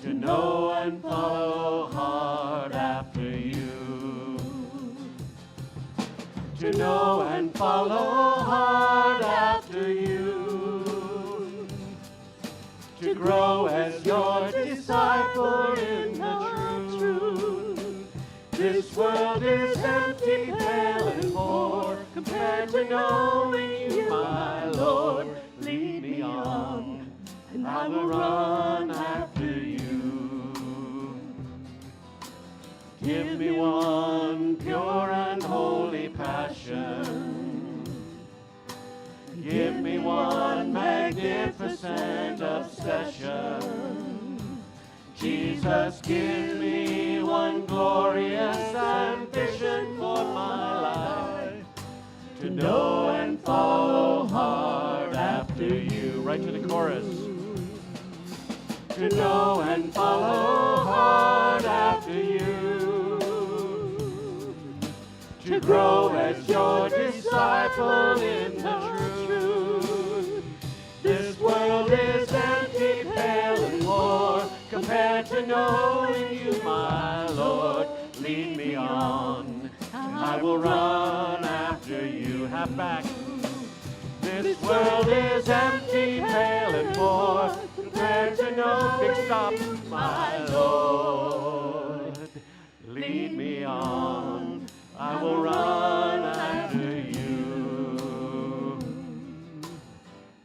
to know and follow hard after you. To know and follow hard after you. To grow as your disciple in the truth. This world is empty, pale, and poor compared to knowing you, my Lord. Lead me on, and I will run after you. Give me one pure and holy passion. Give me one magnificent obsession. Jesus, give me one glorious ambition for my life, to know and follow hard after you. Right to the chorus. To know and follow hard after you. To grow as your disciple in the truth. This world is empty, pale, and poor compared to knowing you, my Lord. Lead me on, and I will run after you. Half back. This world is empty, pale, and poor compared to know. Big stop, my Lord. Lead me on, I will run after you.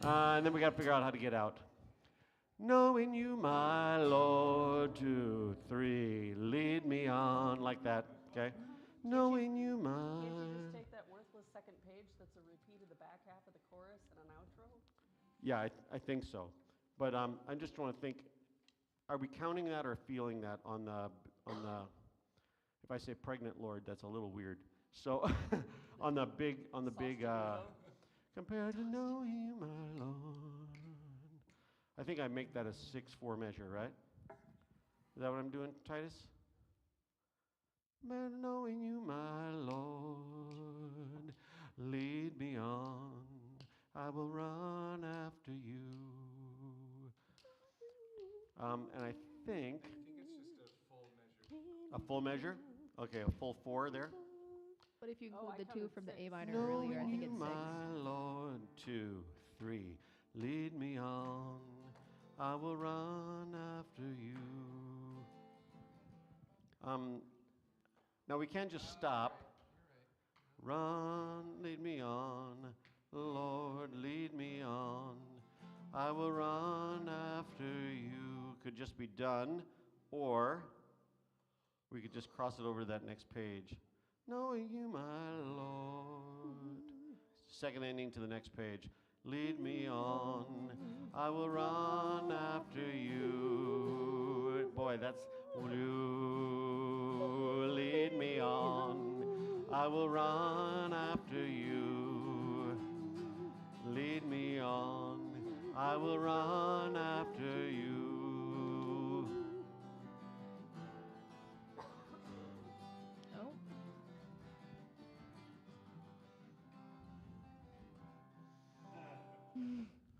And then we got to figure out how to get out. Knowing you, my Lord, 2, 3, lead me on, like that, okay? Knowing you, my... Can't you just take that worthless second page that's a repeat of the back half of the chorus and an outro? Yeah, I think so. But I just want to think, are we counting that or feeling that on the, if I say pregnant Lord, that's a little weird. So on the big, compared to knowing you, my Lord. I think I make that a 6/4 measure, right? Is that what I'm doing, Titus? Better knowing you, my Lord, lead me on, I will run after you. And I think it's just a full measure. a full measure? Okay, a full 4 there. But if you include I the 2 counted from the 6. A minor Knowing earlier, I think you, it's 6. my Lord, 2, 3, lead me on, I will run after you. Now we can't just stop. You're right. Run, lead me on, Lord, lead me on, I will run after you. Could just be done, or we could just cross it over to that next page. Knowing you, my Lord. Second ending to the next page. Lead me on, I will run after you. Boy, that's lead me on, I will run after you. Lead me on, I will run after you. Oh.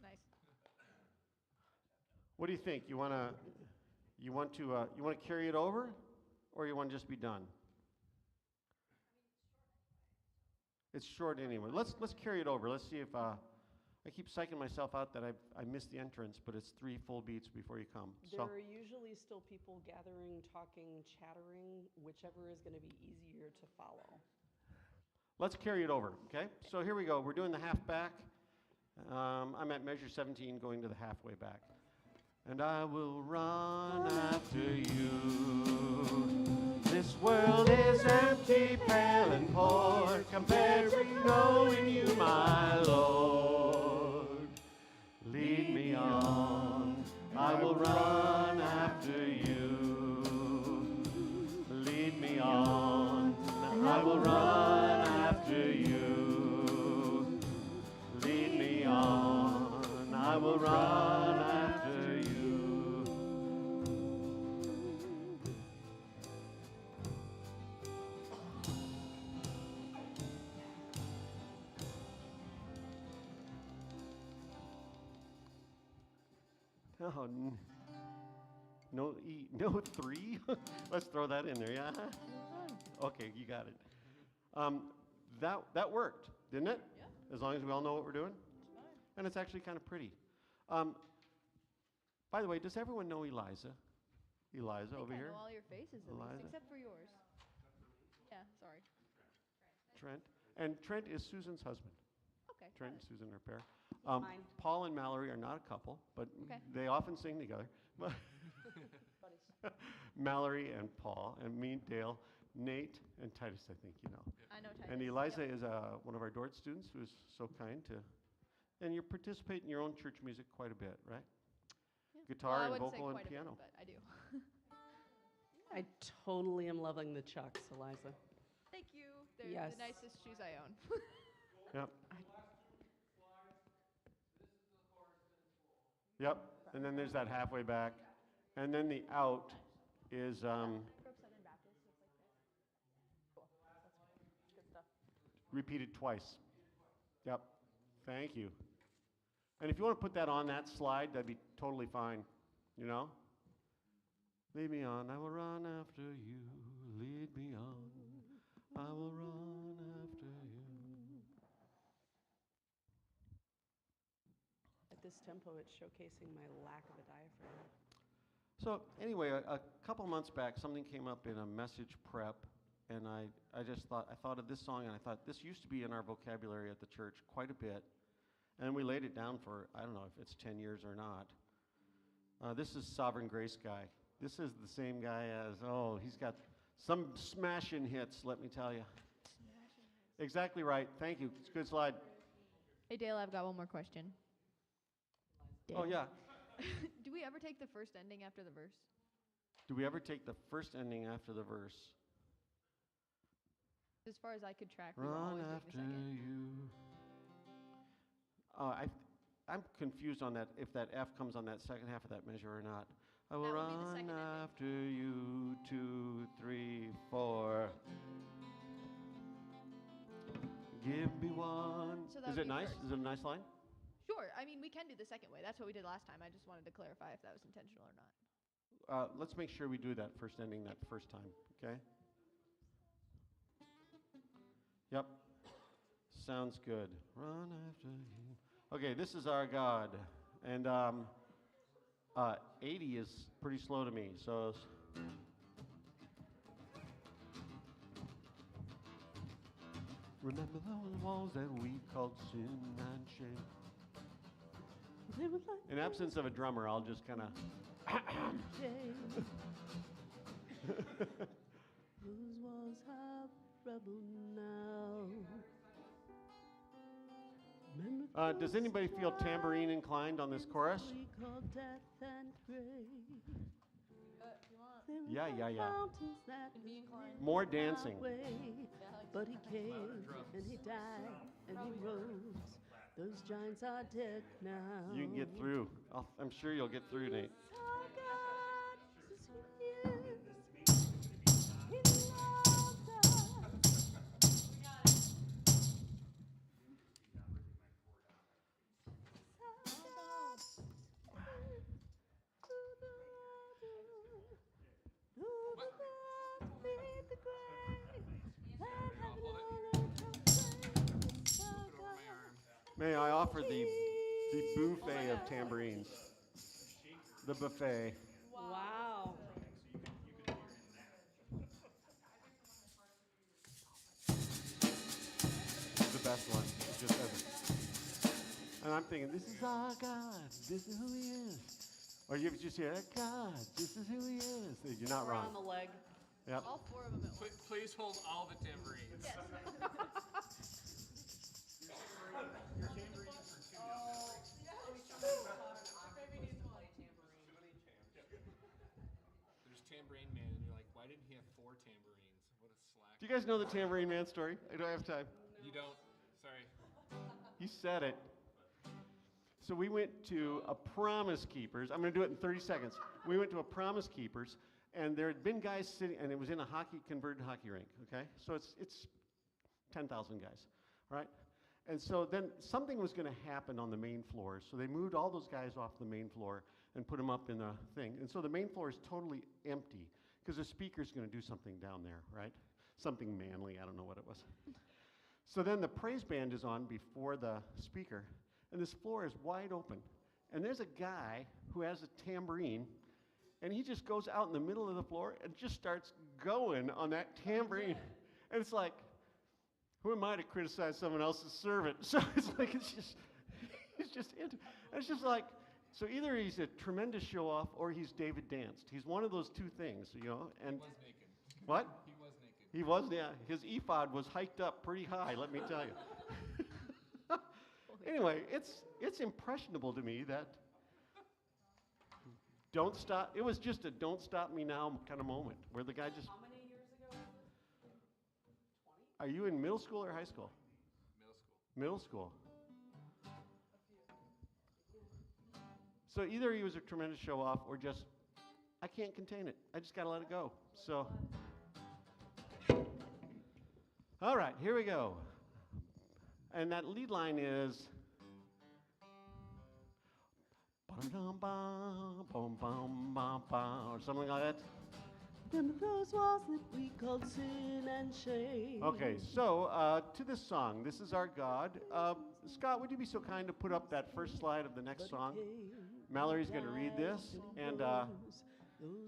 Nice. What do you think? You want to carry it over, or you want to just be done? It's short anyway. Let's carry it over. Let's see if I keep psyching myself out that I missed the entrance, but it's 3 full beats before you come. There are usually still people gathering, talking, chattering, whichever is going to be easier to follow. Let's carry it over, okay? So here we go. We're doing the half back. I'm at measure 17 going to the halfway back. And I will run after you. This world is empty, pale, and poor compared to knowing you, my Lord. Lead me on, I will run after you. Lead me on, I will run after you. Lead me on, I will run after you. Oh, No E, no 3? Let's throw that in there, yeah? Okay, you got it. That worked, didn't it? Yeah. As long as we all know what we're doing? It's fine. And it's actually kind of pretty. By the way, does everyone know Eliza? Eliza I over think I here? know all your faces at Eliza? least, except for yours. Yeah, sorry. Trent. And Trent is Susan's husband. Okay. Trent and Susan are a pair. Mine. Paul and Mallory are not a couple, but Okay. they often sing together. But Buddies. Mallory and Paul, and me, Dale, Nate, and Titus, I think you know. I know Titus. And Eliza is one of our Dort students who's so kind to, and you participate in your own church music quite a bit, right? Yeah. Guitar Well, I and wouldn't say vocal and quite a bit, piano. but I do. I totally am loving the Chucks, Eliza. Thank you. They're Yes. the nicest shoes I own. Yep. Yep. And then there's that halfway back, and then the out is Good stuff. repeated twice. Yep. Thank you. And if you want to put that on that slide, that'd be totally fine. You know? Lead me on, I will run after you. Lead me on, I will run after you. At this tempo, it's showcasing my lack of a diaphragm. So anyway, a couple months back, something came up in a message prep, and I thought of this song, and I thought this used to be in our vocabulary at the church quite a bit, and we laid it down for, I don't know if it's 10 years or not. This is Sovereign Grace Guy. This is the same guy as, he's got some smashing hits, let me tell you. Exactly right. Thank you. It's a good slide. Hey, Dale, I've got one more question. Oh, yeah. Do we ever take the first ending after the verse? Do we ever take the first ending after the verse? As far as I could track, we were Run always doing the after second. you. I'm confused on that, if that F comes on that second half of that measure or not. I will That would be the run second ending. after you, 2, 3, 4. Give me one. So that Is would it be nice? first. Is it a nice line? Sure. I mean, we can do the second way. That's what we did last time. I just wanted to clarify if that was intentional or not. Let's make sure we do that first ending that first time, okay? Yep. Sounds good. Run after you. Okay, this is our God. And 80 is pretty slow to me, so. Remember those walls that we called sin and shame. In absence of a drummer, I'll just kind of. Whose walls have rubble now? Remember Does anybody feel tambourine inclined on this chorus? we called death and grave. Yeah, yeah, yeah. Mountains that Can be inclined. More dancing. But he came and he died and he rose. Those giants are dead now. You can get through. I'm sure you'll get through, Nate. Our God is who he is. He loves us. May I offer the buffet of tambourines? The buffet. Wow. The best one. Just ever. And I'm thinking, this is our God. This is who he is. Or you just hear, God, this is who he is. You're not We're wrong. on the leg. Yep. All four of them at once. Please hold all the tambourines. Yes. There's Tambourine Man, and you're like, why didn't he have 4 tambourines? What a slack. Do you guys know the Tambourine Man story? I don't have time. You don't. Sorry. You said it. So we went to a Promise Keepers. I'm going to do it in 30 seconds. We went to a Promise Keepers, and there had been guys sitting, and it was in a converted hockey rink, okay? So it's 10,000 guys, right? And so then something was going to happen on the main floor. So they moved all those guys off the main floor. and put them up in the thing. And so the main floor is totally empty because the speaker's going to do something down there, right? Something manly, I don't know what it was. So then the praise band is on before the speaker, and this floor is wide open. And there's a guy who has a tambourine, and he just goes out in the middle of the floor and just starts going on that tambourine. And it's like, who am I to criticize someone else's servant? So it's like, it's just like, so either he's a tremendous show-off or he's David Danced. He's one of those two things, you know. And He was naked. what? He was naked. He was, yeah. His ephod was hiked up pretty high, let me tell you. Anyway, it's impressionable to me that don't stop. It was just a don't stop me now kind of moment where the guy just. How many years ago was it? 20? Are you in middle school or high school? Middle school. Middle school. So either he was a tremendous show off or just, I can't contain it. I just got to let it go. So, all right, here we go. And that lead line is, or something like that. Remember those walls that we called sin and shame. Okay, so to this song, This Is Our God. Scott, would you be so kind to put up that first slide of the next song? Mallory's going to read this, and those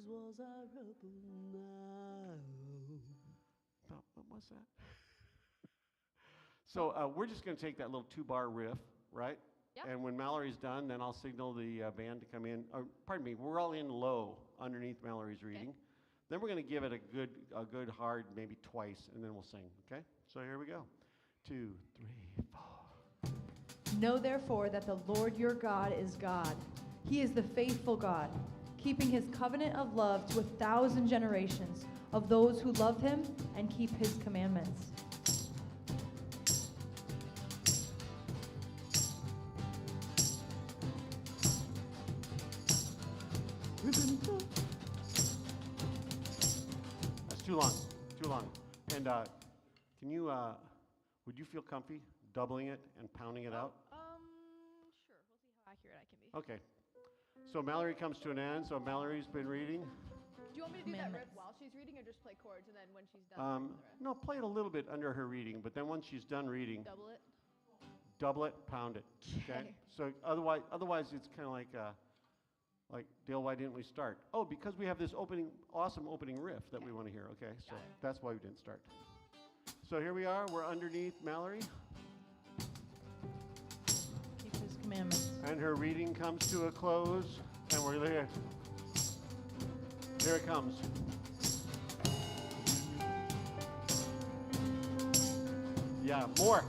walls are rubble now. what was that? So we're just going to take that little 2-bar riff, right? Yep. And when Mallory's done, then I'll signal the band to come in. Or, pardon me, we're all in low underneath Mallory's reading. Then we're going to give it a good hard, maybe twice, and then we'll sing, okay? So here we go. 2, 3, 4. Know therefore that the Lord your God is God. He is the faithful God, keeping his covenant of love to 1,000 generations of those who love him and keep his commandments. That's too long. And can you, would you feel comfy doubling it and pounding it out? Sure. We'll see how accurate I can be. Okay. So Mallory comes to an end. So Mallory's been reading. Do you want me to do that riff Commandments. while she's reading, or just play chords and then when she's done, we'll do the rest? No, play it a little bit under her reading, but then once she's done reading, Double it. double it, pound it. Okay. Okay. So otherwise it's kind of like Dale, why didn't we start? Oh, because we have this awesome opening riff that we want to hear. Okay, so that's why we didn't start. So here we are. We're underneath Mallory, Keep his commandments. and her reading comes to a close, and we're there. Here it comes. Yeah, more.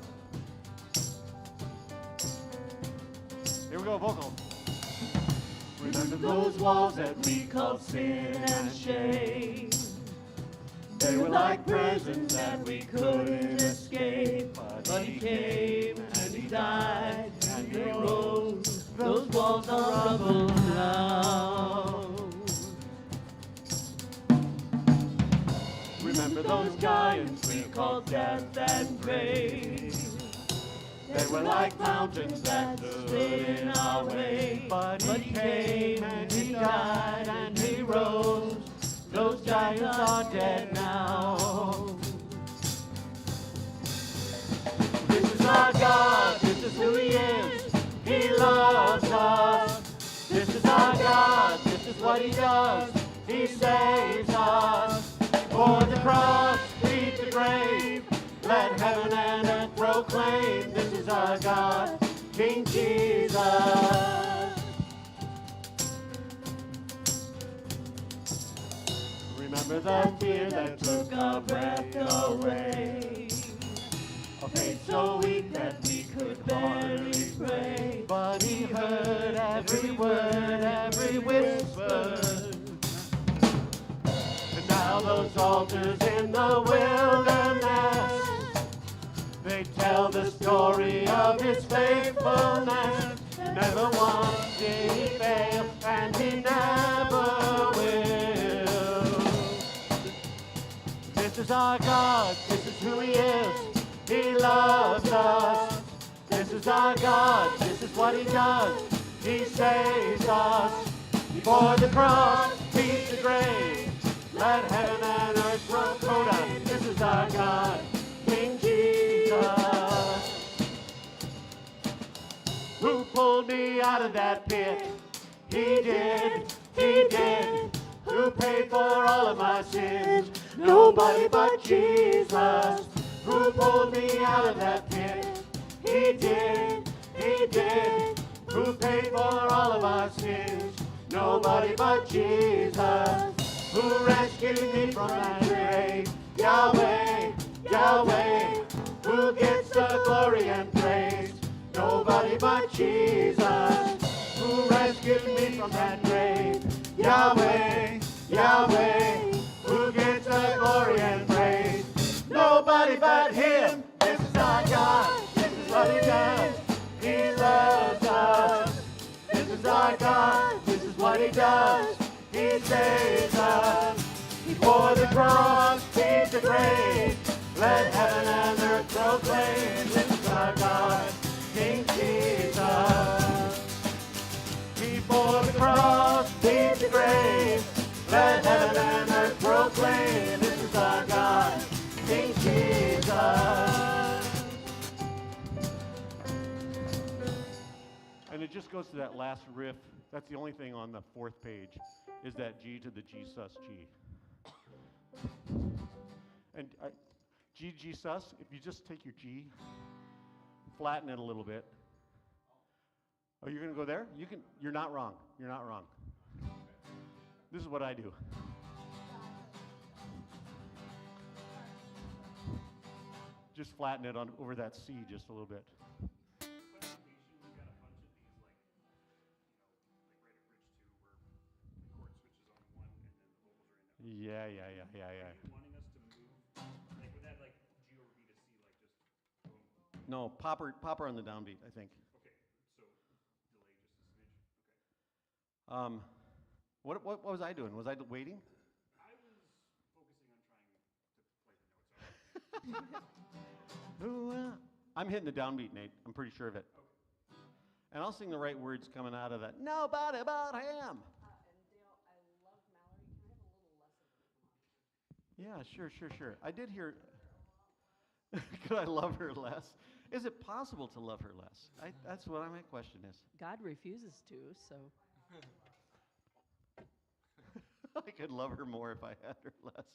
Here we go, vocal. Remember those walls that we called sin and shame. They were like prisons that we couldn't escape. But he came and he died and he rose. Those walls are rubble now. Remember those giants we called death and grave. They were like mountains that stood in our way. But he came and he died and he rose. Those giants are dead now. This is our God, this is who he is. He loves us. This is our God, this is what he does. He saves us. For the cross, beat the grave. Let heaven and earth proclaim. This is our God, King Jesus. Remember the fear that took our breath away. A faith so weak that we could hardly pray. But he heard every word, every whisper. And now those altars in the wilderness, they tell the story of his faithfulness. Never once did he fail, and he never will. This is our God, this is who he is. He loves us. This is our God, this is what he does. He saves us. Before the cross beat the grave, let heaven and earth proclaim. This is our God, King Jesus, who pulled me out of that pit. He did, who paid for all of my sins. Nobody but Jesus, who pulled me out of that pit. He did, who paid for all of our sins. Nobody but Jesus, who rescued me from that grave. Yahweh, Yahweh, who gets the glory and praise. Nobody but Jesus, who rescued me from that grave. Yahweh, Yahweh, who gets the glory and praise. Nobody but Him. This is our God. This is what He does. He loves us. This is our God. This is what He does. He saves us. Before the cross beat the grave, let heaven and earth proclaim. This is our God, King Jesus. Before the cross beat the grave, let heaven and earth proclaim. This is our God, King Jesus. And it just goes to that last riff. That's the only thing on the fourth page, is that G to the G sus G. And G sus, if you just take your G, flatten it a little bit. Oh, you're going to go there? You can. You're not wrong. You're not wrong. This is what I do. Just flatten it on over that C just a little bit. Yeah. Wanting us to move, like with that, like G over B to C, like just boom. No, popper on the downbeat, I think. Okay, so delay just a smidge. Okay. What was I doing? Was I waiting? I was focusing on trying to play the notes. Ooh, I'm hitting the downbeat, Nate. I'm pretty sure of it. Okay. And I'll sing the right words coming out of that. Nobody but Him. And Dale, I love Mallory. Can I have a little less of it? Yeah, sure. I did hear. Could I love her less? Is it possible to love her less? That's what my question is. God refuses to, so. I could love her more if I had her less.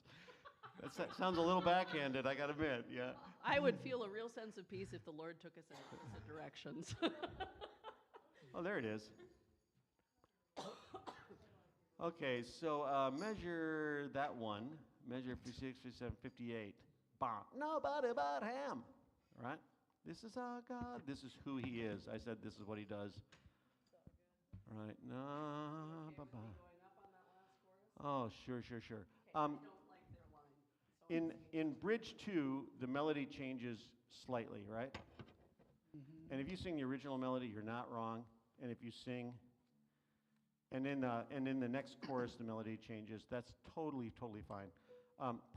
That sounds a little backhanded, I gotta admit, yeah. I would feel a real sense of peace if the Lord took us in opposite directions. Oh, there it is. Okay, so measure that one. Measure 56, 57, 58. Bah. Nobody but Him. Right? This is our God. This is who He is. I said this is what He does. Right? No. Oh, sure. In bridge 2, the melody changes slightly, right? Mm-hmm. And if you sing the original melody, you're not wrong. And if you sing, and in the next chorus, the melody changes, that's totally fine.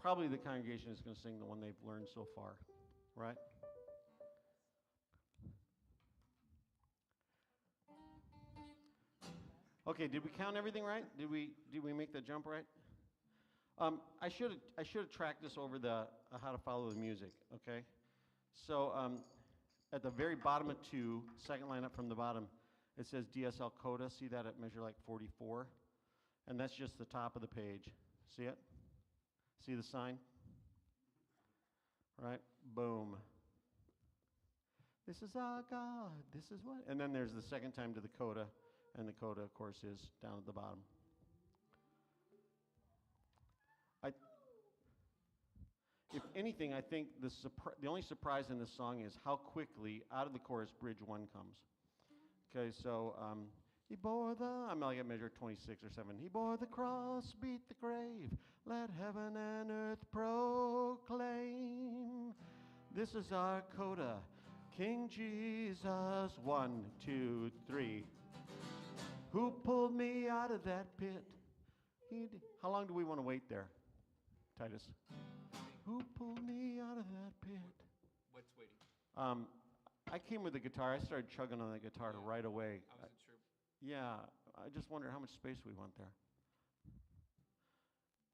Probably the congregation is going to sing the one they've learned so far, right? Okay, did we count everything right? Did we make the jump right? I should have tracked this over the how to follow the music. Okay, so at the very bottom of 2, second line up from the bottom, it says DSL Coda. See that at measure like 44, and that's just the top of the page. See it? See the sign? Right? Boom. This is our God. This is what. And then there's the second time to the coda, and the coda, of course, is down at the bottom. If anything, I think the only surprise in this song is how quickly out of the chorus bridge 1 comes. Okay, so He bore I'm like at measure 26 or 7. He bore the cross, beat the grave, let heaven and earth proclaim. This is our coda, King Jesus. 1, 2, 3. Who pulled me out of that pit? How long do we want to wait there, Titus? Who pulled me out of that pit? What's waiting? I came with the guitar. I started chugging on the guitar right away. I wasn't sure. Yeah, I just wonder how much space we want there.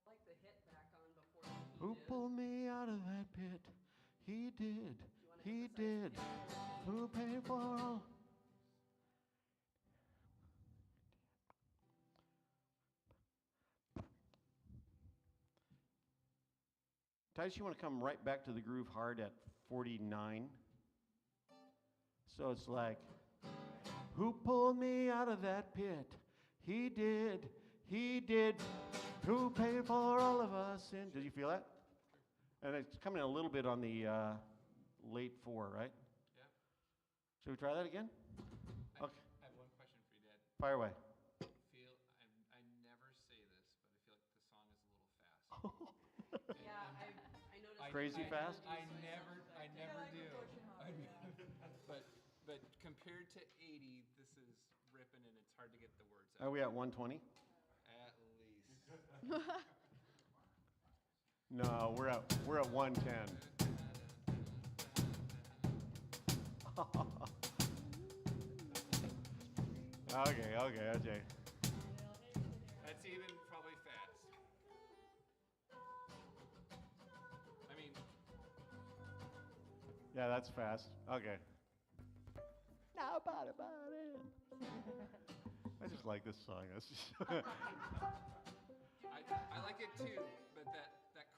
Like the hit back on before. Who pulled me out of that pit? He did. He did. Who paid for all? Titus, you want to come right back to the groove hard at 49. So it's like, who pulled me out of that pit? He did. He did. Who paid for all of us sin? Did you feel that? And it's coming a little bit on the late 4, right? Yeah. Should we try that again? I Okay. I have one question for you, Dad. Fire away. I never say this, but I feel like the song is a little fast. Yeah, I noticed. Crazy fast? I never do. But compared to 80, this is ripping and it's hard to get the words Are out. we at 120? At least. No, we're at 110. Okay. That's even probably fast. I mean, Yeah, that's fast. Okay. Nobody but him. I just like this song. That's just I like it too, but that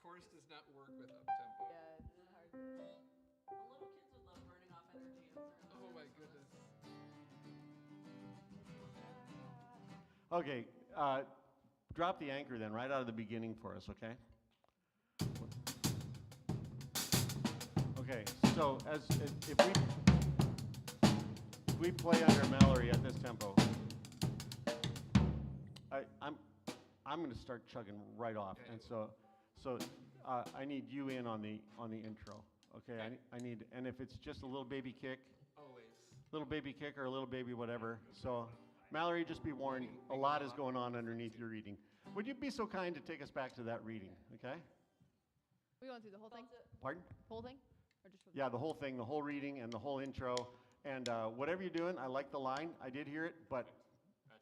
chorus does not work with up tempo. Yeah, it's hard. The little kids would love burning off energy and throwing Oh my goodness. Okay, drop the anchor then, right out of the beginning for us, okay? Okay, so if we play under Mallory at this tempo, I'm going to start chugging right off, Okay. and so I need you in on the intro, okay? I need, and if it's just a little baby kick, Always. little baby kick or a little baby whatever. So, Mallory, just be warned, a lot is going on underneath your reading. Would you be so kind to take us back to that reading, okay? We going through the whole thing? Pardon? Whole thing? Or just Yeah, the whole thing, the whole reading and the whole intro. And whatever you're doing, I like the line. I did hear it, but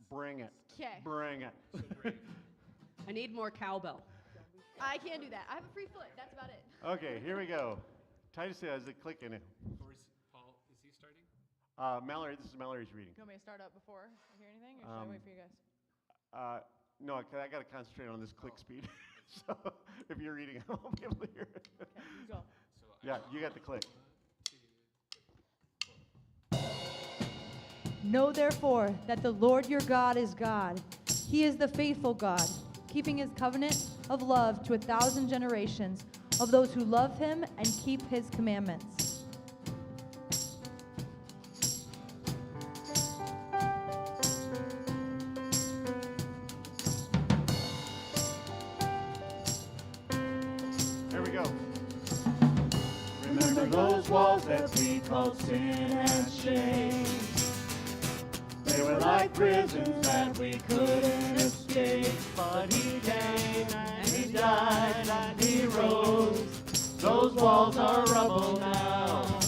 bring it. Okay. Bring it. So great. I need more cowbell. I can't do that. I have a free foot. That's about it. Okay, here we go. Titus says the click in it. Or is Paul, is he starting? Mallory, this is Mallory's reading. You want me to start up before I hear anything, or should I wait for you guys? No, 'cause I got to concentrate on this click speed. So if you're reading, I won't be able to hear it. Okay, you go. So Yeah, you got the click. Know therefore that the Lord your God is God. He is the faithful God, keeping his covenant of love to 1,000 generations of those who love him and keep his commandments. Here we go. Remember those walls that we called sin and shame. They were like prisons that we couldn't escape. But he came and he died and he rose. Those walls are rubble now.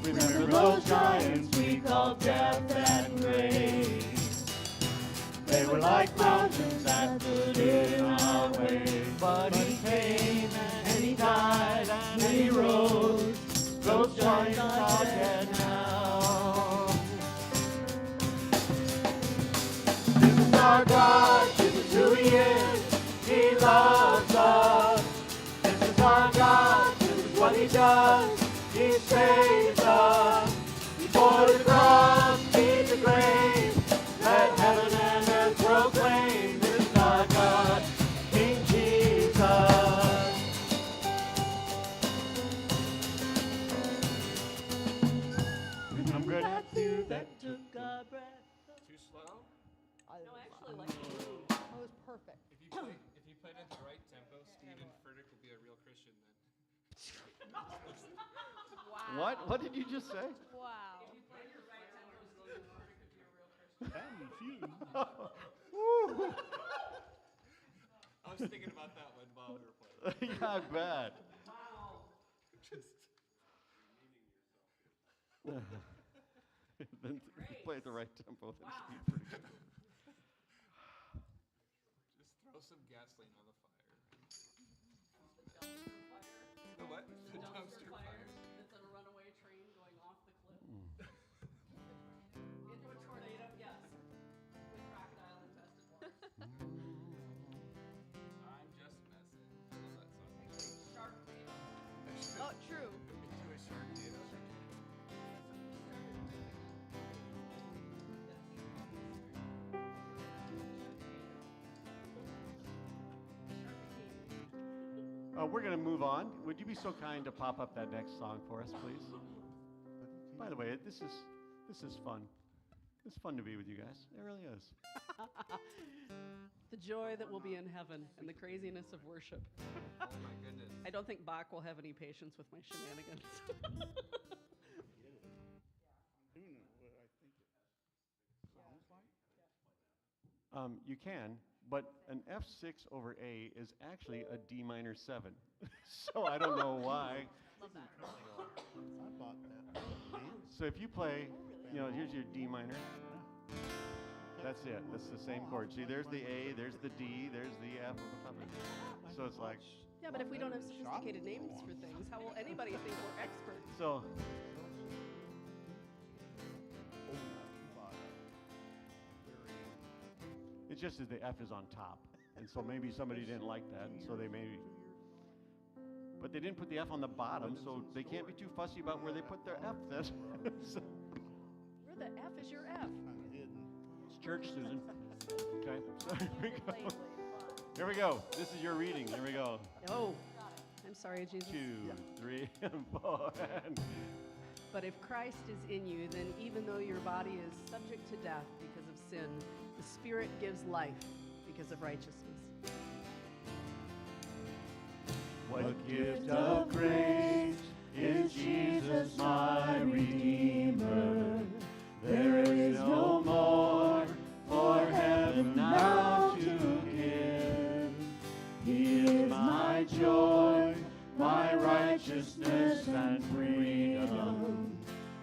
Remember those giants we called death and grave. They were like mountains that stood in our way. But he came and he died and he rose. Those giants are dead now. This is our God, this is who he is. He loves us. This is our God, this is what he does. He saves us. Before the cross, beat the grave. Let heaven and earth proclaim. This is our God, King Jesus. I'm good. That took our breath. Too slow? No, I actually like the move. That was perfect. If you played at the right tempo, Steven Furtick will be a real Christian then. What? What did you just say? Wow. I was thinking about that one while we were playing. Yeah, I bet. Just Then if you play at the right tempo, then it's pretty good. Just throw some gasoline on the fire. The what? The dumpster fire. It's a runaway train going off the cliff. Into a tornado, yes. With crocodile infested waters. I'm just messing. I love that song. Sharknado. Oh, true. Into a Sharknado. We're going to move on. Would you be so kind to pop up that next song for us, please? By the way, this is fun. It's fun to be with you guys. It really is. The joy that will be in heaven and the craziness of worship. Oh my goodness. I don't think Bach will have any patience with my shenanigans. You can, but an F6 over A is actually a D minor 7. So I don't know why. Love that. I bought that. So if you play, here's your D minor. That's it. That's the same chord. See, there's the A, there's the D, there's the F over top of it. So it's like, Yeah, but if we don't have sophisticated names for things, how will anybody think we're experts? so it's just that the F is on top. And so maybe somebody didn't like that, and so they maybe, but they didn't put the F on the bottom, so they can't be too fussy about where they put their F then. So, Where the F is your F? it's church, Susan. Okay, so here we go. Here we go. This is your reading. Here we go. Oh, I'm sorry, Jesus. 2, 3, and 4. And But if Christ is in you, then even though your body is subject to death because of sin, the Spirit gives life because of righteousness. what gift of grace is Jesus my Redeemer? There is no more for heaven now to give. He is my joy, my righteousness and freedom,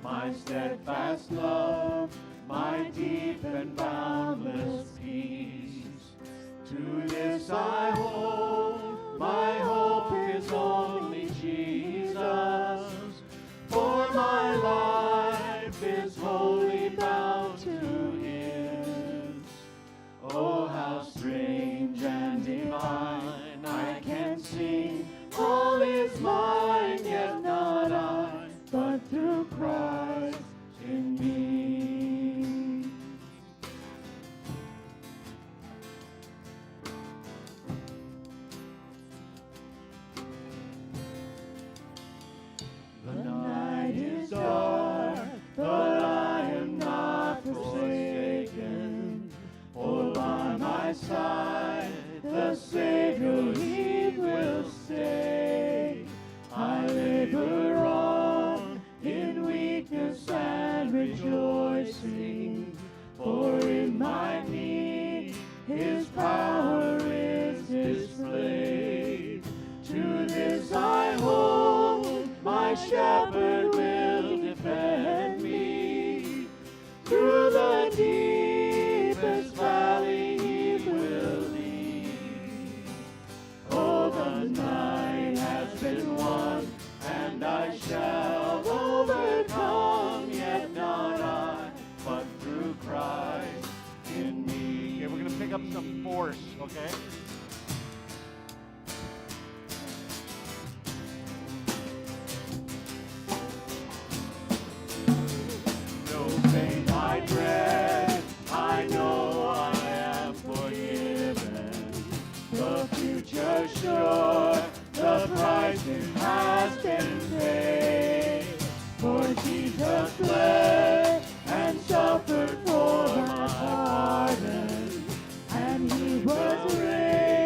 my steadfast love, my deep and boundless peace. To this I hold, my hope is only Jesus, for my life is wholly bound to His. Oh, how strange and divine, I can sing, all is mine, yet not I, but through Christ in me. The night is dark, but I am not forsaken. For by my side, the Savior, He will stay. I labor on in weakness and rejoicing, for in my need His power is displayed. To this I hold, my shepherd will defend me. Through the deepest valley He will lead. Oh, the night has been won, and I shall overcome, yet not I, but through Christ in me. Okay, we're going to pick up some force, okay? No pain I dread, I know I am forgiven. The future sure, the price has been paid. For Jesus bled and suffered for my pardon, and He was raised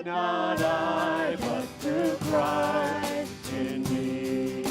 yet not I, but through Christ in me.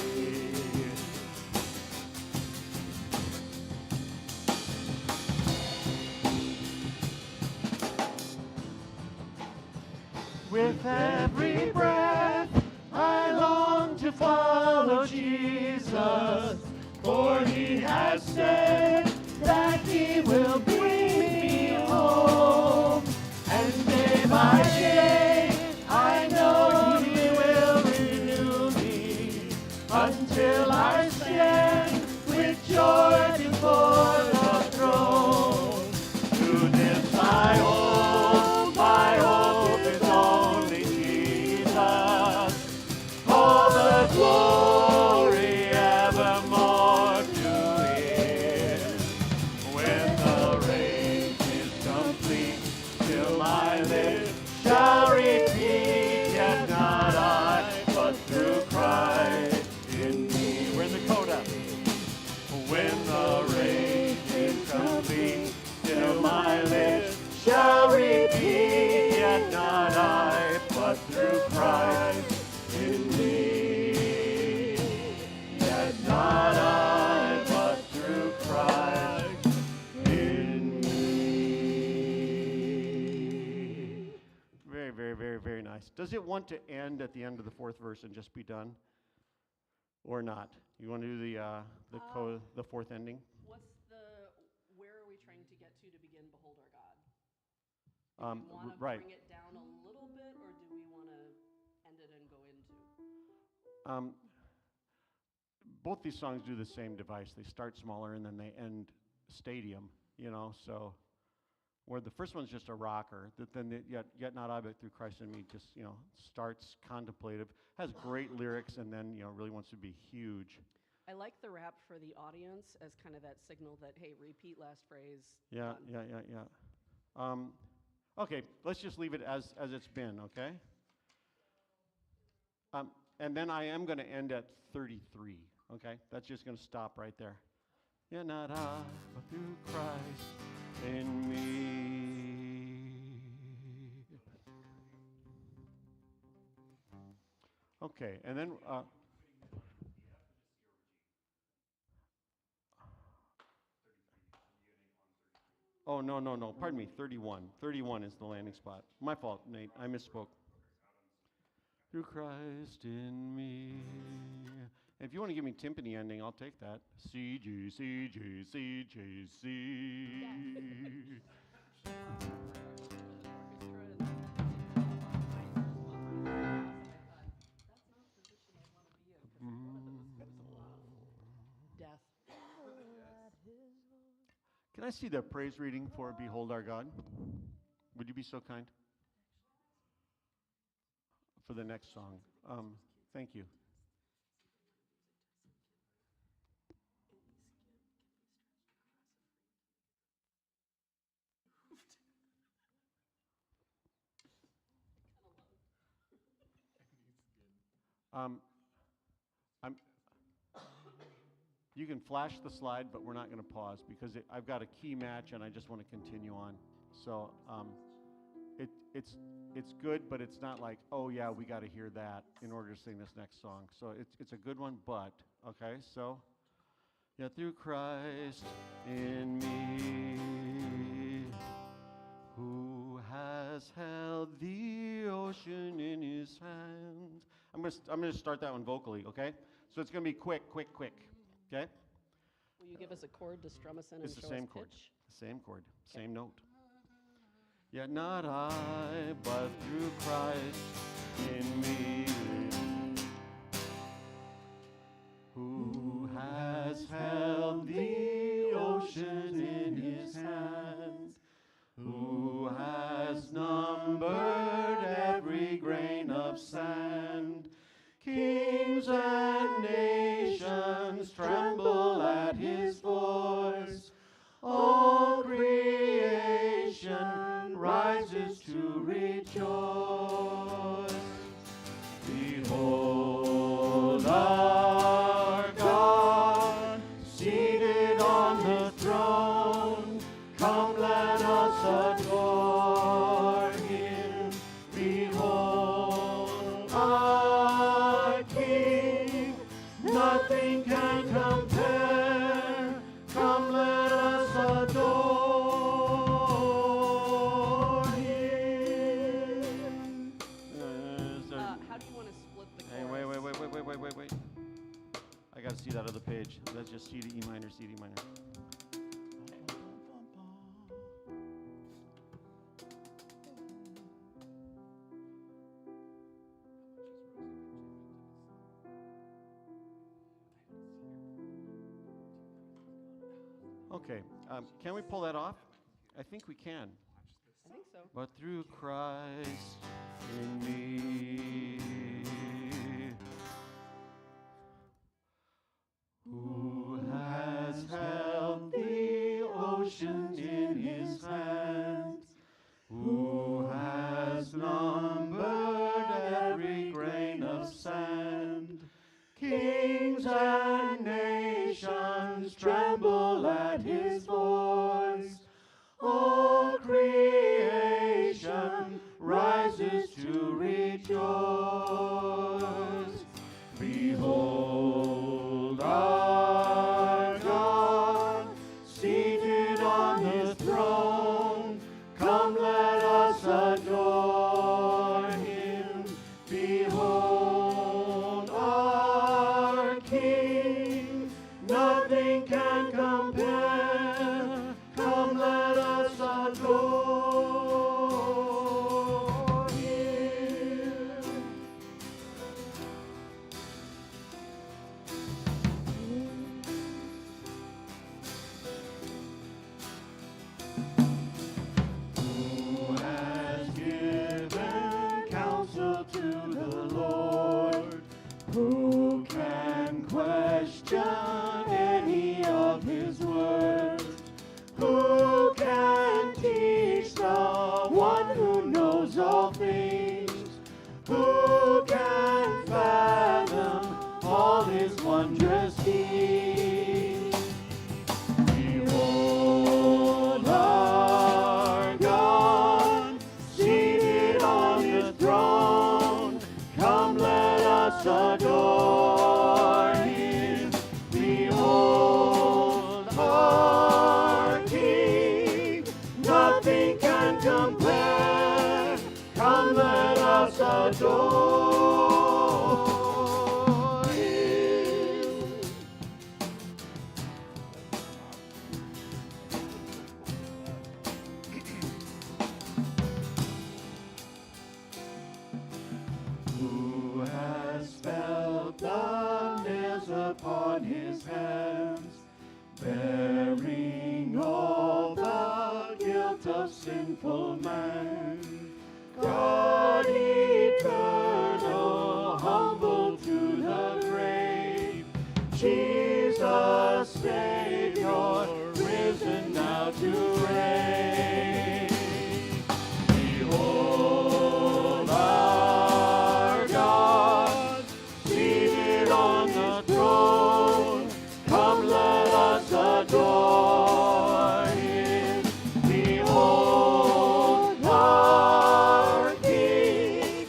With every breath, I long to follow Jesus, for he has said that he will bring me home. And day by day, I know he will renew me until I stand with joy before the throne. To this I hold, my hope is only Jesus. All the glory evermore to him. When the race is complete, till my lips shall repeat, yet not I, but through Christ in me. We're in the coda. When the race is complete, till my lips shall repeat, yet not I, but through Christ in me. Yet not I, but through Christ in me. Very, very, very, very nice. Does it want to end at the end of the fourth verse and just be done, or not? You want to do the fourth ending? Where are we trying to get to begin Behold Our God? Do we want to right. bring it down a little bit, or do we want to end it and go into? Both these songs do the same device. They start smaller and then they end stadium, so where the first one's just a rocker, then yet not I, but through Christ in me just, starts contemplative, has great lyrics, and then, really wants to be huge. I like the rap for the audience as kind of that signal that, hey, repeat last phrase. Yeah, done. yeah. Okay, let's just leave it as it's been, okay? And then I am going to end at 33, okay? That's just going to stop right there. Yet not I, but through Christ in me. Okay, and then... Oh, no. Pardon me, 31. 31 is the landing spot. My fault, Nate. I misspoke. Through Christ in me. If you want to give me timpani ending, I'll take that. C, G, C, G, C, G, C. Death. Can I see the praise reading for Behold Our God? Would you be so kind? For the next song. Thank you. You can flash the slide, but we're not going to pause because I've got a key match and I just want to continue on. So it's good, but it's not like, oh yeah, we got to hear that in order to sing this next song. So it's a good one, but okay. So yeah, through Christ in me, who has held the ocean in his hands. I'm gonna start that one vocally, okay? So it's gonna be quick. Okay? Will you give us a chord to strum us in It's and the show same us chord. pitch? Same chord, same note. Yet not I, but through Christ in me, who has held the ocean in his hands, who has numbered every grain of sand. Kings and nations tremble at his voice. All creation rises to rejoice. Behold our God, seated on the throne. Come, let us adore him. Behold see that other page. That's just C to E minor, C to E minor. Okay, can we pull that off? I think we can. I think so. But through Christ in me, who has held the ocean in his hands, who has numbered every grain of sand, kings and nations tremble at his voice. All creation rises to rejoice. Behold our God, seated on the throne. Come, let us adore him. Behold our King, nothing can compare. Come, let us adore him. Who has given counsel to the Lord? Who can question any of his words? Who can teach the one who knows all things? Who can fathom all his wondrous deeds? Behold our God, seated on his throne. Come, let us adore him. Behold our King, nothing can compare. Come, let us adore him. Who has felt the nails upon his hands, bearing all the guilt of sinful man? God eternal, humble to the grave, Jesus Savior, risen now to reign. Behold our God, seated on the throne. Come, let us adore him. Behold our King,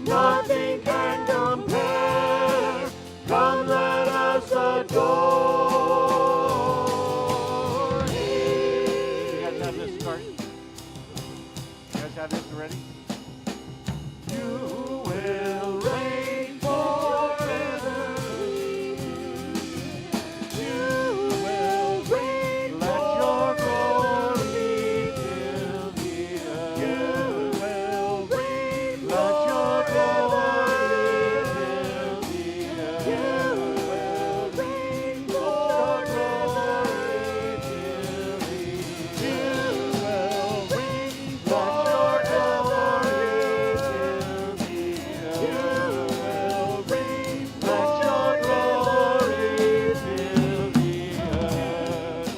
nothing can compare. Come, let us adore him. You guys have this start? You guys have this ready? You will reign forever. You will reign. Let your glory fill the earth. You will reign. Let your glory fill the earth. You will reign. Your glory fill the earth. You will reign. Let your glory fill the earth. You will reign. Let your glory fill the earth.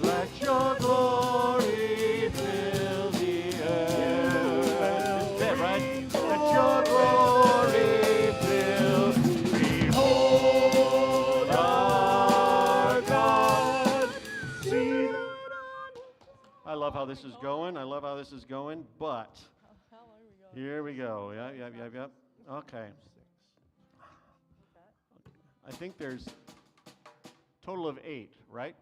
Let your glory fill the earth. That's it, right? Let your glory fill. Behold our God. I love how this is going. I love how this is going, but here we go. Yep. Okay. I think there's total of 8, right?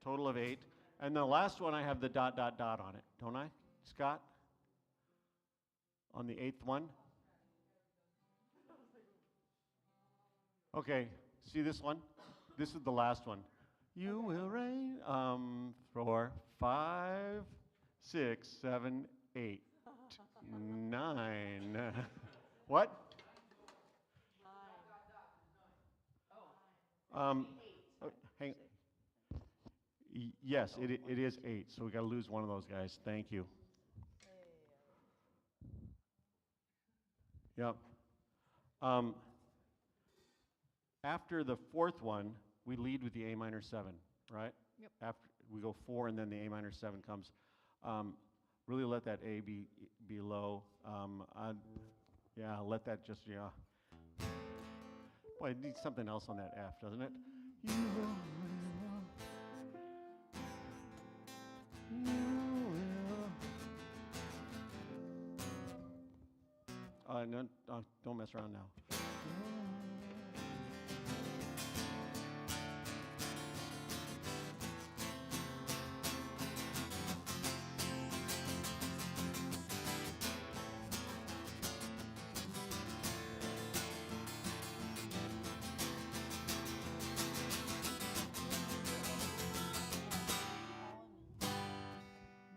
Total of 8. And the last one I have the ... on it, don't I, Scott? On the 8th one? Okay, See this one? This is the last one. You will reign. 4, 5, 6, 7, 8, 9. What? Hang. Yes, it is 8. So we got to lose one of those guys. Thank you. Yep. After the fourth one, we lead with the A minor 7, right? Yep. After we go 4, and then the A minor 7 comes. Really let that A be low. Yeah, let that just, yeah. Boy, it needs something else on that F, doesn't it? You will. No, don't mess around now.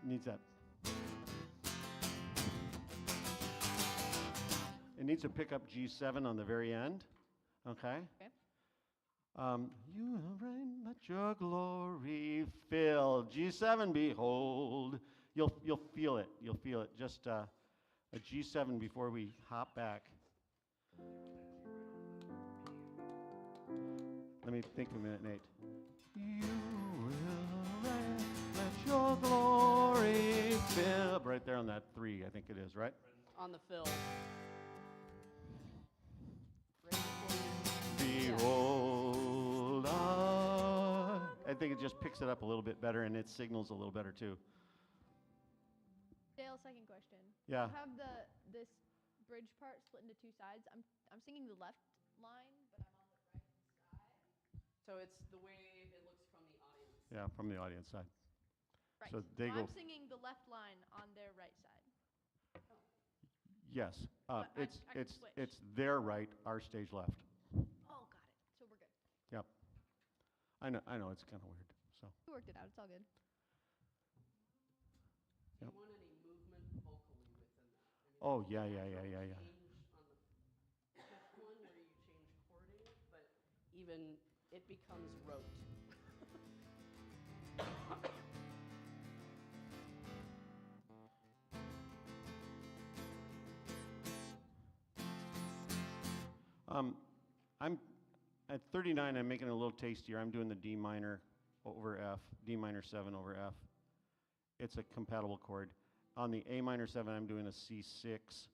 Needs that. It needs to pick up G7 on the very end. Okay? Okay. You will reign, let your glory fill. G7, behold. You'll feel it. You'll feel it. Just a G7 before we hop back. Let me think a minute, Nate. You will reign, let your glory fill. Right there on that 3, I think it is, right? On the fill. Behold, I think it just picks it up a little bit better, and it signals a little better too. Dale, second question. Yeah. You have this bridge part split into 2 sides. I'm singing the left line, but I'm on the right side. So it's the way it looks from the audience. Yeah, from the audience side. Right. So they go. I'm singing the left line on their right side. Yes, But I can switch. it's their right, our stage left. Oh, got it. So we're good. Yep. I know it's kind of weird. So We worked it out. It's all good. Do you want any movement vocally within that? Oh, yeah. Change on the fifth one where you change chording, but even it becomes rote. I'm at 39. I'm making it a little tastier. I'm doing the D minor over F, D minor 7 over F. It's a compatible chord. On the A minor 7, I'm doing a C6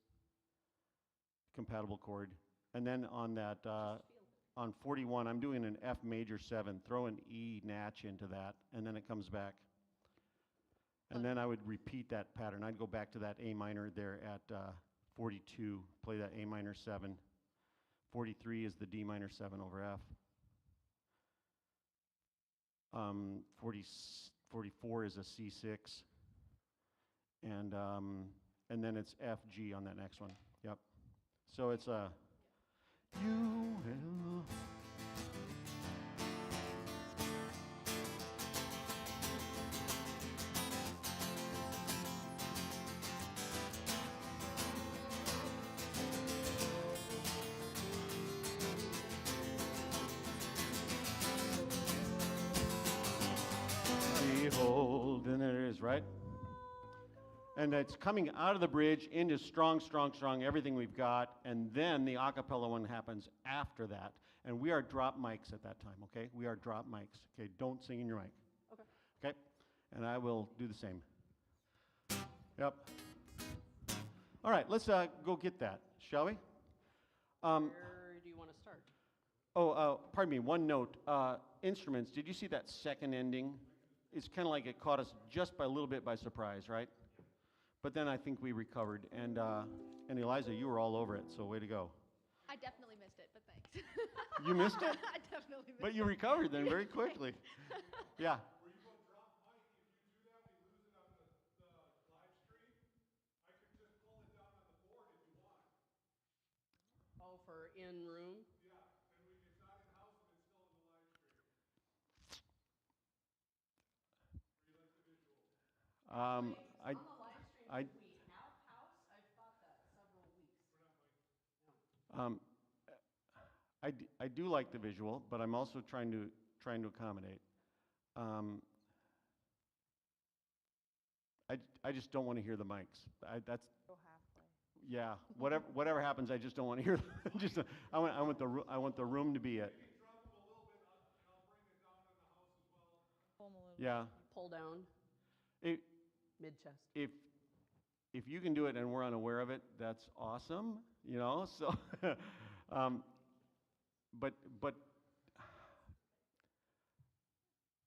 compatible chord. And then on that, on 41, I'm doing an F major 7. Throw an E natch into that, and then it comes back. And then I would repeat that pattern. I'd go back to that A minor there at 42, play that A minor 7. 43 is the D minor 7 over F. 44 is a C6. And then it's F, G on that next one. Yep. So it's a, you will. Behold, and there it is, right? And it's coming out of the bridge into strong, strong, strong, everything we've got, and then the a cappella one happens after that. And we are drop mics at that time, okay? We are drop mics. Okay, don't sing in your mic. Okay. Okay? And I will do the same. Yep. All right, let's go get that, shall we? Where do you want to start? Pardon me, one note. Instruments, did you see that second ending? It's kind of like it caught us just by a little bit by surprise, right? But then I think we recovered. And Eliza, you were all over it, so way to go. I definitely missed it, but thanks. You missed it? I definitely missed it. But you recovered then very quickly. Yeah. Were you going to drop mic? If you do that, we lose it on the live stream. I could just pull it down on the board if you want. Oh, for in room? Yeah, and it's not in house and I, I, I do like the visual, but I'm also trying to accommodate. I just don't want to hear the mics. That's yeah. Whatever happens, I just don't want to hear. Just I want the room to be it. Yeah. Pull down, It, mid-chest. if you can do it and we're unaware of it, that's awesome. You know. So, but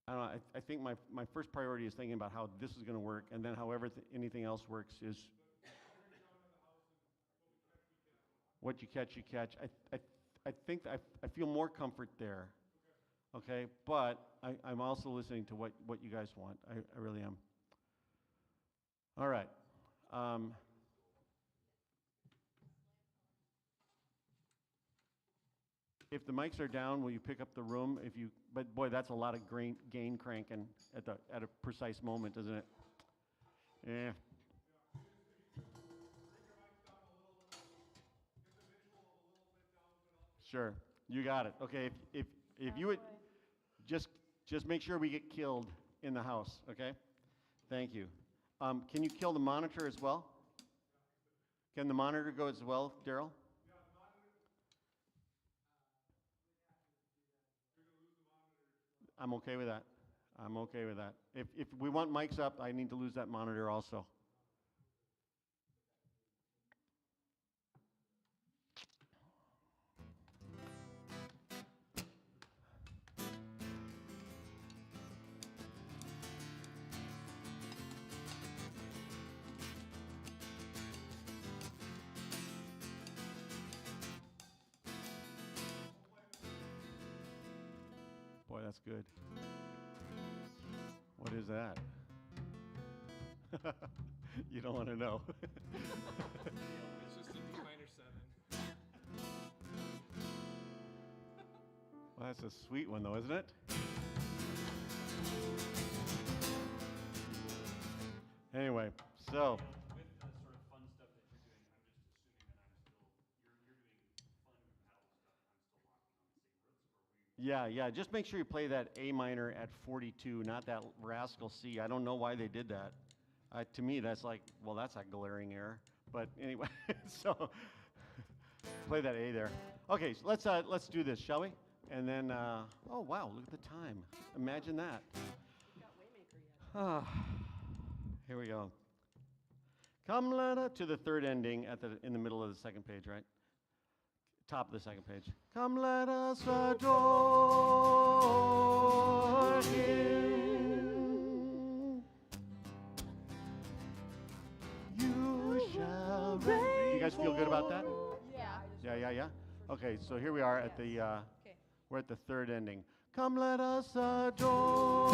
I don't know. I think my first priority is thinking about how this is going to work, and then however anything else works is what you catch, you catch. I think I feel more comfort there. Okay, but I'm also listening to what you guys want. I really am. All right. If the mics are down, will you pick up the room? But boy, that's a lot of gain cranking at a precise moment, isn't it? Yeah. Sure, you got it. Okay, if you would just make sure we get killed in the house. Okay, thank you. Can you kill the monitor as well? Can the monitor go as well, Daryl? I'm okay with that. I'm okay with that. If we want mics up, I need to lose that monitor also. Boy, that's good. What is that? You don't want to know. It's just a D minor 7. Well, that's a sweet one, though, isn't it? Anyway, so. With the sort of fun stuff that you're doing, I'm just assuming that you're doing fun metal stuff, and I'm still walking on the same roots, Yeah. Just make sure you play that A minor at 42, not that rascal C. I don't know why they did that. To me, that's like, well, that's a glaring error. But anyway, so play that A there. Okay, so let's do this, shall we? And then, oh wow, look at the time. Imagine that. Here we go. Come let us to the third ending in the middle of the second page, right? Top of the second page. Come let us adore Him. You shall reign. You guys feel good about that? Yeah. Okay, so here we are at the we're at the third ending. Come let us adore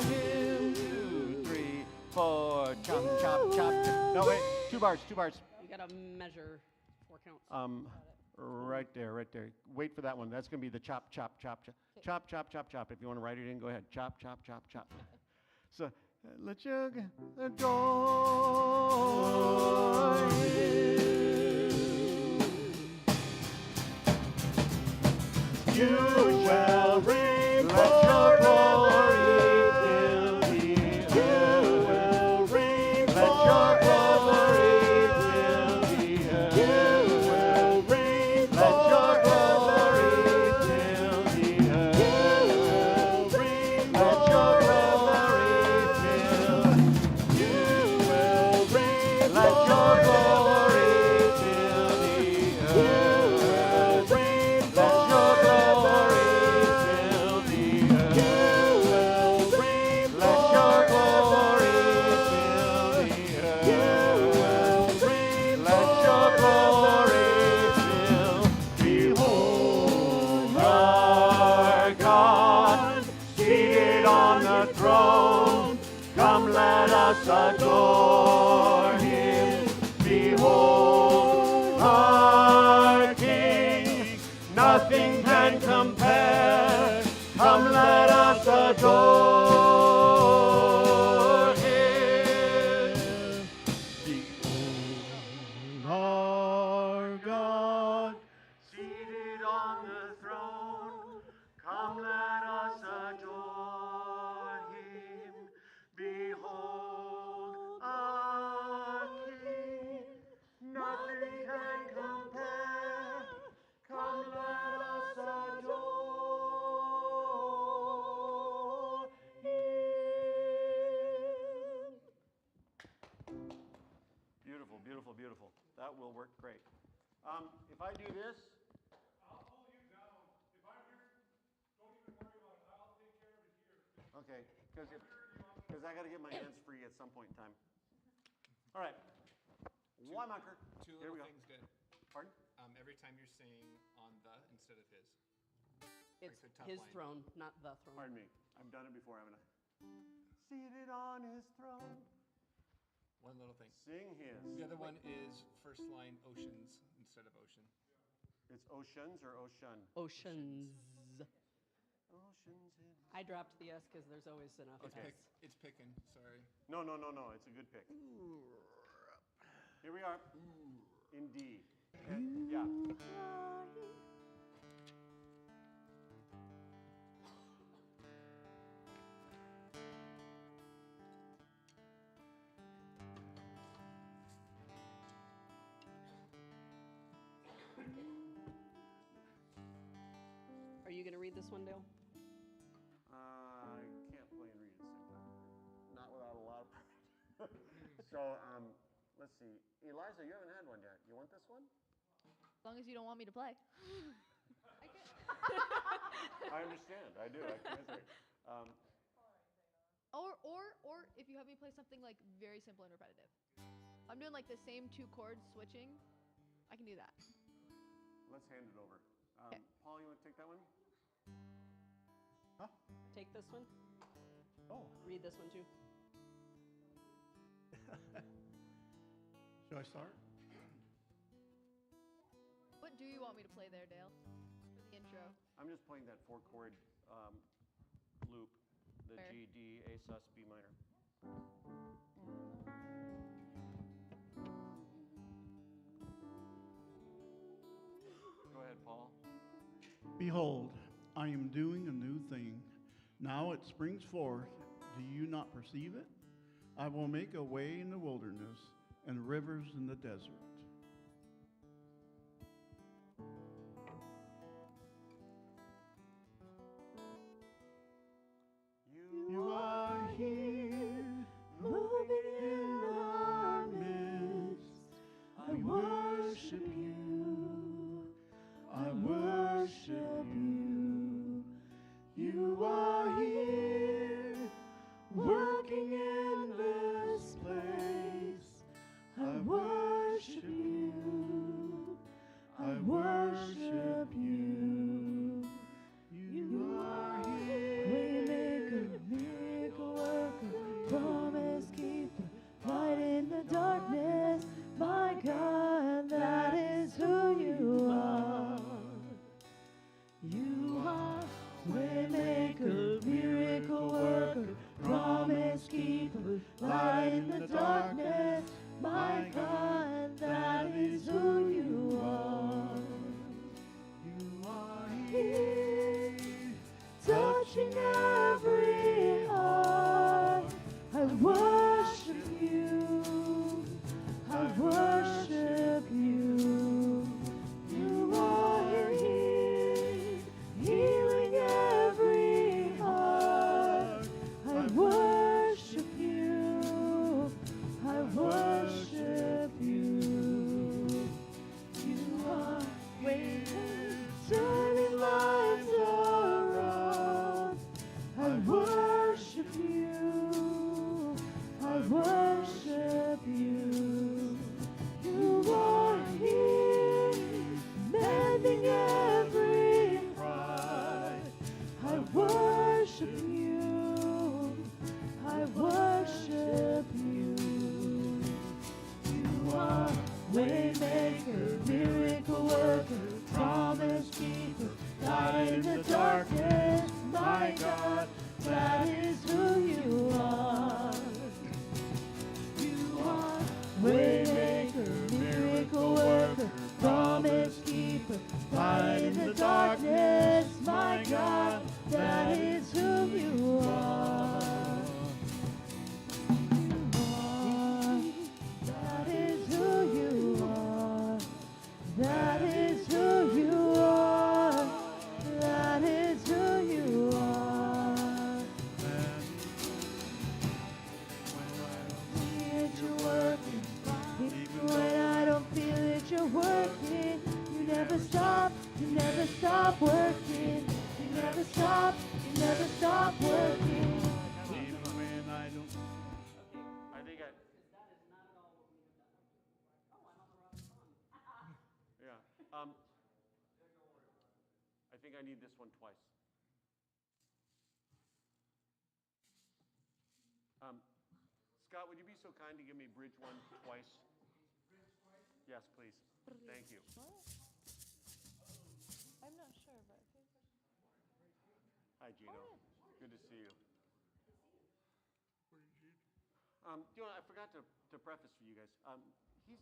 Him. 2, 3, 4. Chop, chop, chop. No, wait. 2 bars. You gotta measure 4 counts. Right there. Wait for that one. That's gonna be the chop, chop, chop, chop. Chop, chop, chop, chop. If you want to write it in, go ahead. Chop, chop, chop, chop. So let you adore Him. You shall reign. Let your glory fill the earth. You will reign. Let your glory fill the earth. You will reign. Let your glory fill the earth. You will reign. Let your glory fill. You will reign. Let your glory fill the earth. You will reign. Let your adore Him. Behold, our King, nothing can compare. Come, let us adore Beautiful, beautiful. That will work great. If I do this, I'll pull you down. If I'm here, don't even worry about it. I'll take care of it here. okay, because I got to get my hands free at some point in time. All right. Wymacher. Two Here we little go. things good. Pardon? Every time you're saying on the instead of his. It's the top his line. throne, not the throne. Pardon me. I've done it before, haven't I? Seated on his throne. One little thing. Sing his. The other one is first line oceans instead of ocean. It's oceans or ocean? Oceans. Oceans in. I dropped the S because there's always enough Okay. S. It's picking. Sorry. No. It's a good pick. Here we are. In D. And, yeah. Are you going to read this one, Dale? I can't play and read at the same time. Not without a lot of practice. So, let's see. Eliza, you haven't had one yet. You want this one? As long as you don't want me to play. I understand. I do. I commiserate. Or if you have me play something like very simple and repetitive. I'm doing like the same 2 chords switching. I can do that. Let's hand it over. Okay. Paul, you want to take that one? Take this one. Oh, Read this one too. should I start? What do you want me to play there, Dale? For the intro. I'm just playing that 4-chord loop, the Fair. G, D, A sus, B minor. Go ahead, Paul. Behold, I am doing a new thing. Now it springs forth. Do you not perceive it? I will make a way in the wilderness and rivers in the desert. You are here, moving in our midst. I worship you. I worship you. You are here, working in this place. I worship you. I worship you. You are here, waymaker, miracle worker, promise keeper, light in the darkness. My God, that is who you are. You are waymaker, miracle worker, promise keeper, light in the darkness. My God, that is who you are. You are here, touching every heart. I worship you. I worship you. You are here, healing every heart. I worship you. I worship stop working. You never stop working. Even when I don't. I think I. Yeah. I think I need this one twice. Scott, would you be so kind to give me bridge one twice? Yes, please. Thank you. I'm not sure, but Hi, Gino. Good to see you. I forgot to preface for you guys. He's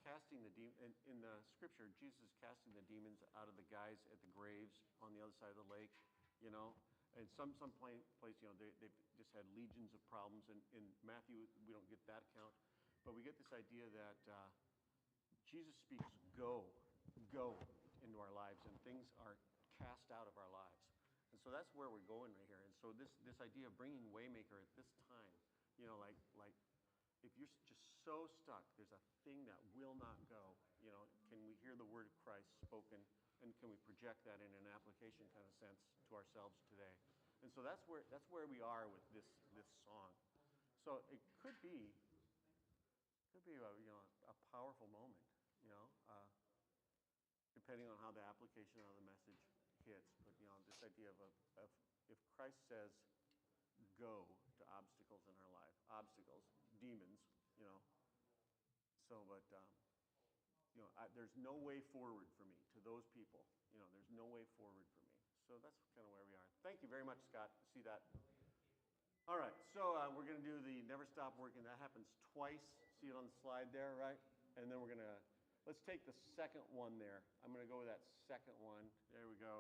casting the demon in the scripture. Jesus is casting the demons out of the guys at the graves on the other side of the lake. And some place, they've just had legions of problems. In Matthew, we don't get that account, but we get this idea that Jesus speaks go into our lives, and things are cast out of our lives. And so that's where we're going right here. And so this idea of bringing Waymaker at this time, like if you're just so stuck, there's a thing that will not go. Can we hear the word of Christ spoken, and can we project that in an application kind of sense to ourselves today? And so that's where we are with this song. So it could be a powerful moment, depending on how the application of the message hits. But this idea of if Christ says go to obstacles in our life, obstacles, demons, So, but there's no way forward for me to those people. There's no way forward for me. So that's kind of where we are. Thank you very much, Scott. See that? All right, so we're going to do the Never Stop Working. That happens twice. See it on the slide there, right? And then let's take the second one there. I'm going to go with that second one. There we go.